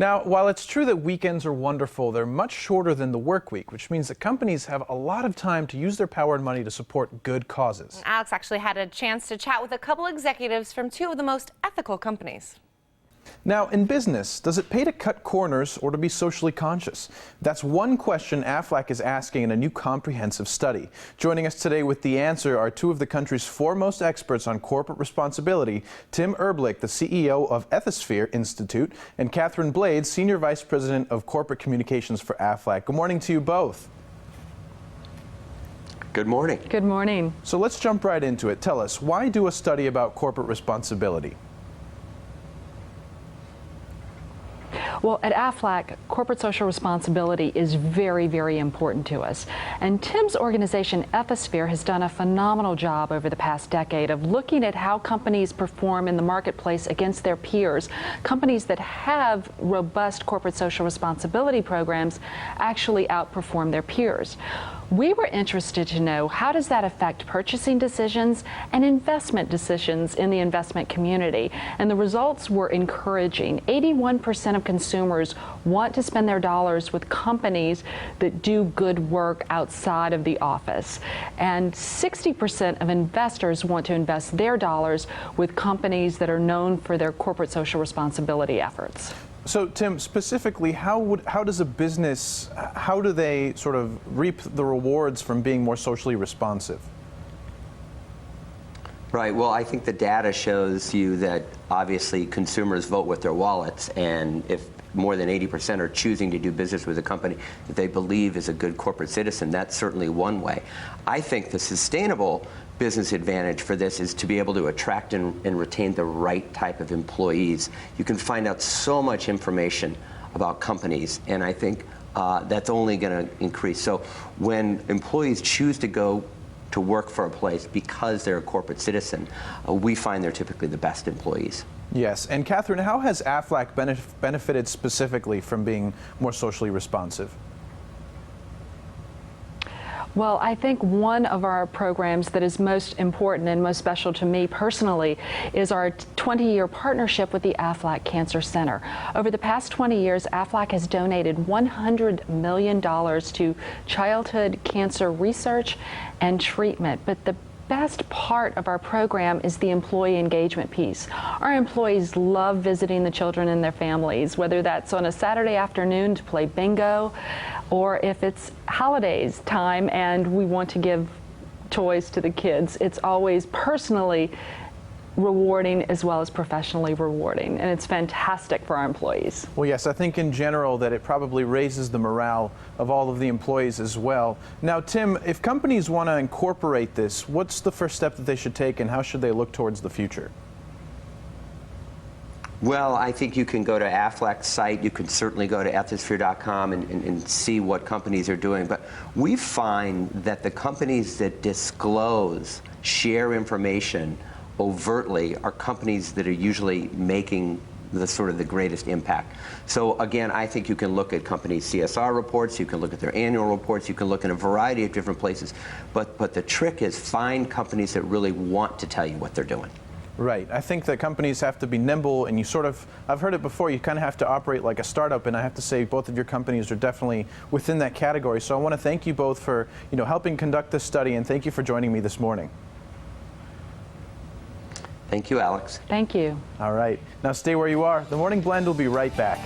Now, while it's true that weekends are wonderful, they're much shorter than the work week, which means that companies have a lot of time to use their power and money to support good causes. Alex actually had a chance to chat with a couple executives from two of the most ethical companies. Now, in business, does it pay to cut corners or to be socially conscious? That's one question Aflac is asking in a new comprehensive study. Joining us today with the answer are two of the country's foremost experts on corporate responsibility, Tim Erblich, the CEO of Ethisphere Institute, and Catherine Blades, Senior Vice President of Corporate Communications for Aflac. Good morning to you both. Good morning. Good morning. So let's jump right into it. Tell us, why do a study about corporate responsibility? Well, at Aflac, corporate social responsibility is very, very important to us. And Tim's organization, Ethisphere, has done a phenomenal job over the past decade of looking at how companies perform in the marketplace against their peers. Companies that have robust corporate social responsibility programs actually outperform their peers. We were interested to know, how does that affect purchasing decisions and investment decisions in the investment community? And the results were encouraging. 81% of consumers want to spend their dollars with companies that do good work outside of the office. And 60% of investors want to invest their dollars with companies that are known for their corporate social responsibility efforts. So, Tim, specifically, how does a business, how do they sort of reap the rewards from being more socially responsive? Right. Well, I think the data shows you that obviously consumers vote with their wallets, and if more than 80% are choosing to do business with a company that they believe is a good corporate citizen, that's certainly one way. I think the sustainable business advantage for this is to be able to attract and retain the right type of employees. You can find out so much information about companies, and I think that's only going to increase. So when employees choose to go to work for a place because they're a corporate citizen, we find they're typically the best employees. Yes, and Catherine, how has Aflac benefited specifically from being more socially responsive? Well, I think one of our programs that is most important and most special to me personally is our 20-year partnership with the Aflac Cancer Center. Over the past 20 years, Aflac has donated $100 million to childhood cancer research and treatment. But the best part of our program is the employee engagement piece. Our employees love visiting the children and their families, whether that's on a Saturday afternoon to play bingo, or if it's holidays time and we want to give toys to the kids. It's always personally rewarding as well as professionally rewarding, and it's fantastic for our employees. Well, yes, I think in general that it probably raises the morale of all of the employees as well. Now, Tim, if companies want to incorporate this, what's the first step that they should take, and how should they look towards the future? Well, I think you can go to Aflac's site. You can certainly go to ethisphere.com and see what companies are doing. But we find that the companies that disclose, share information overtly are companies that are usually making the greatest impact. So again, I think you can look at companies' CSR reports, you can look at their annual reports, you can look in a variety of different places. But the trick is find companies that really want to tell you what they're doing. Right. I think that companies have to be nimble, and I've heard it before, you kind of have to operate like a startup, and I have to say both of your companies are definitely within that category. So I want to thank you both for, helping conduct this study, and thank you for joining me this morning. Thank you, Alex. Thank you. All right. Now stay where you are. The Morning Blend will be right back.